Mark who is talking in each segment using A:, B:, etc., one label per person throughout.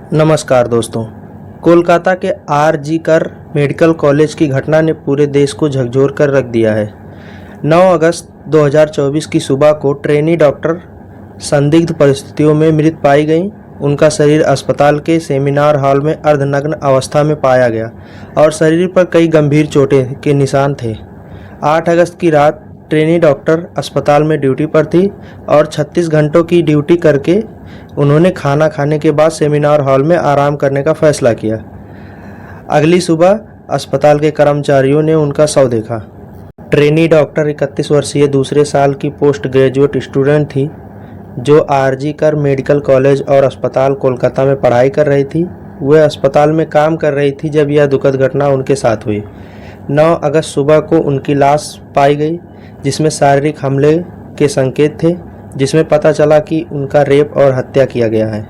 A: नमस्कार दोस्तों। कोलकाता के आर.जी. कर मेडिकल कॉलेज की घटना ने पूरे देश को झकझोर कर रख दिया है। 9 अगस्त 2024 की सुबह को ट्रेनी डॉक्टर संदिग्ध परिस्थितियों में मृत पाई गई। उनका शरीर अस्पताल के सेमिनार हॉल में अर्धनग्न अवस्था में पाया गया और शरीर पर कई गंभीर चोटें के निशान थे। 8 अगस्त की रात ट्रेनी डॉक्टर अस्पताल में ड्यूटी पर थी और 36 घंटों की ड्यूटी करके उन्होंने खाना खाने के बाद सेमिनार हॉल में आराम करने का फैसला किया। अगली सुबह अस्पताल के कर्मचारियों ने उनका शव देखा। ट्रेनी डॉक्टर 31 वर्षीय दूसरे साल की पोस्ट ग्रेजुएट स्टूडेंट थी जो आर.जी. कर मेडिकल कॉलेज और अस्पताल कोलकाता में पढ़ाई कर रही थी। वह अस्पताल में काम कर रही थी जब यह दुखद घटना उनके साथ हुई। 9 अगस्त सुबह को उनकी लाश पाई गई जिसमें शारीरिक हमले के संकेत थे, जिसमें पता चला कि उनका रेप और हत्या किया गया है।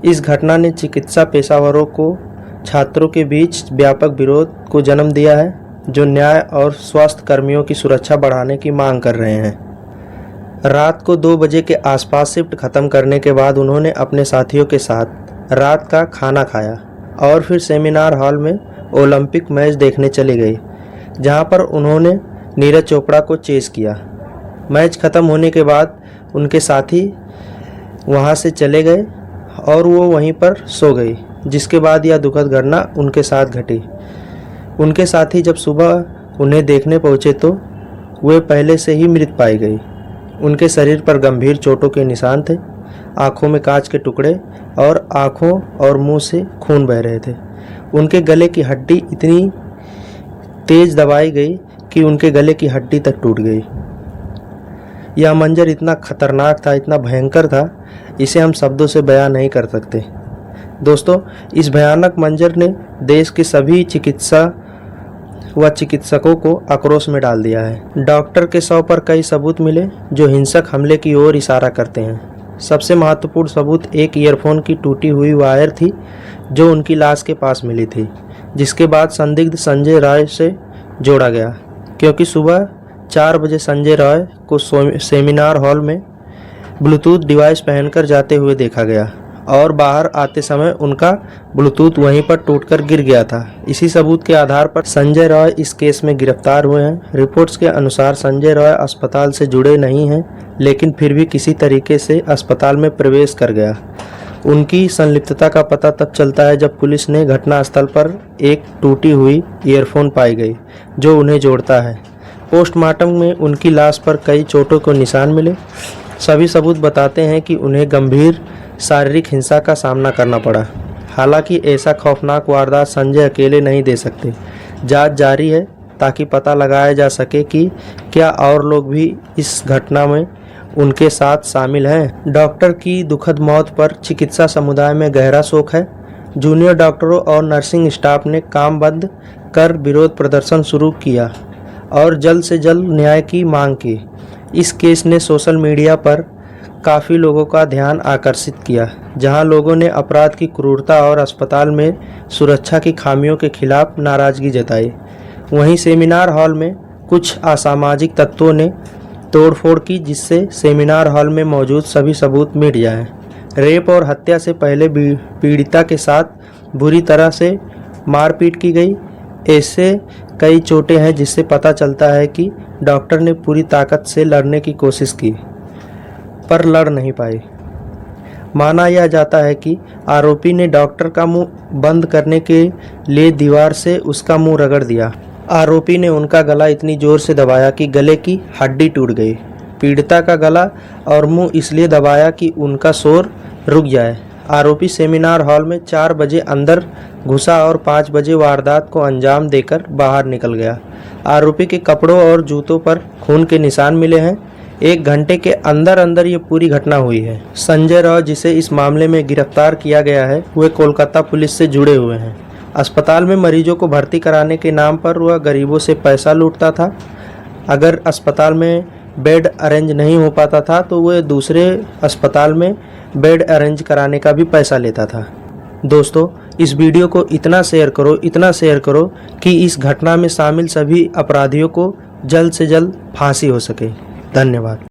A: इस घटना ने चिकित्सा पेशेवरों को छात्रों के बीच व्यापक विरोध को जन्म दिया है, जो न्याय और स्वास्थ्य कर्मियों की सुरक्षा बढ़ाने की मांग कर रहे हैं। रात को 2 बजे के आसपास शिफ्ट खत्म करने के बाद उन्होंने अपने साथियों के साथ रात का खाना खाया और फिर सेमिनार हॉल में ओलंपिक मैच देखने चली गई, जहां पर उन्होंने नीरज चोपड़ा को चेस किया। मैच खत्म होने के बाद उनके साथी वहां से चले गए और वो वहीं पर सो गई, जिसके बाद यह दुखद घटना उनके साथ घटी। उनके साथी जब सुबह उन्हें देखने पहुंचे तो वे पहले से ही मृत पाई गई। उनके शरीर पर गंभीर चोटों के निशान थे, आंखों में कांच के टुकड़े और आंखों और मुंह से खून बह रहे थे। उनके गले की हड्डी इतनी तेज दबाई गई कि उनके गले की हड्डी तक टूट गई। यह मंजर इतना खतरनाक था, इतना भयंकर था, इसे हम शब्दों से बयां नहीं कर सकते। दोस्तों, इस भयानक मंजर ने देश के सभी चिकित्सा व चिकित्सकों को आक्रोश में डाल दिया है। डॉक्टर के शव पर कई सबूत मिले जो हिंसक हमले की ओर इशारा करते हैं। सबसे महत्वपूर्ण सबूत एक ईयरफोन की टूटी हुई वायर थी जो उनकी लाश के पास मिली थी, जिसके बाद संदिग्ध संजय रॉय से जोड़ा गया, क्योंकि सुबह 4 बजे संजय रॉय को सेमिनार हॉल में ब्लूटूथ डिवाइस पहनकर जाते हुए देखा गया और बाहर आते समय उनका ब्लूटूथ वहीं पर टूटकर गिर गया था। इसी सबूत के आधार पर संजय रॉय इस केस में गिरफ्तार हुए हैं। रिपोर्ट्स के अनुसार संजय रॉय अस्पताल से जुड़े नहीं हैं, लेकिन फिर भी किसी तरीके से अस्पताल में प्रवेश कर गया। उनकी संलिप्तता का पता तब चलता है जब पुलिस ने घटनास्थल पर एक टूटी हुई ईयरफोन पाई गई जो उन्हें जोड़ता है। पोस्टमार्टम में उनकी लाश पर कई चोटों के निशान मिले। सभी सबूत बताते हैं कि उन्हें गंभीर शारीरिक हिंसा का सामना करना पड़ा। हालांकि ऐसा खौफनाक वारदात संजय अकेले नहीं दे सकते। जांच जारी है ताकि पता लगाया जा सके कि क्या और लोग भी इस घटना में उनके साथ शामिल हैं। डॉक्टर की दुखद मौत पर चिकित्सा समुदाय में गहरा शोक है। जूनियर डॉक्टरों और नर्सिंग स्टाफ ने काम बंद कर विरोध प्रदर्शन शुरू किया और जल्द से जल्द न्याय की मांग की। इस केस ने सोशल मीडिया पर काफ़ी लोगों का ध्यान आकर्षित किया, जहां लोगों ने अपराध की क्रूरता और अस्पताल में सुरक्षा की खामियों के खिलाफ नाराजगी जताई। वहीं सेमिनार हॉल में कुछ असामाजिक तत्वों ने तोड़फोड़ की, जिससे सेमिनार हॉल में मौजूद सभी सबूत मिट जाएं। रेप और हत्या से पहले पीड़िता के साथ बुरी तरह से मारपीट की गई। ऐसे कई चोटें हैं जिससे पता चलता है कि डॉक्टर ने पूरी ताकत से लड़ने की कोशिश की पर लड़ नहीं पाई। माना यह जाता है कि आरोपी ने डॉक्टर का मुंह बंद करने के लिए दीवार से उसका मुंह रगड़ दिया। आरोपी ने उनका गला इतनी जोर से दबाया कि गले की हड्डी टूट गई। पीड़िता का गला और मुंह इसलिए दबाया कि उनका शोर रुक जाए। आरोपी सेमिनार हॉल में 4 बजे अंदर घुसा और 5 बजे वारदात को अंजाम देकर बाहर निकल गया। आरोपी के कपड़ों और जूतों पर खून के निशान मिले हैं। 1 घंटे के अंदर अंदर ये पूरी घटना हुई है। संजय रॉय, जिसे इस मामले में गिरफ्तार किया गया है, वे कोलकाता पुलिस से जुड़े हुए हैं। अस्पताल में मरीजों को भर्ती कराने के नाम पर वह गरीबों से पैसा लूटता था। अगर अस्पताल में बेड अरेंज नहीं हो पाता था तो वह दूसरे अस्पताल में बेड अरेंज कराने का भी पैसा लेता था। दोस्तों, इस वीडियो को इतना शेयर करो कि इस घटना में शामिल सभी अपराधियों को जल्द से जल्द फांसी हो सके। धन्यवाद।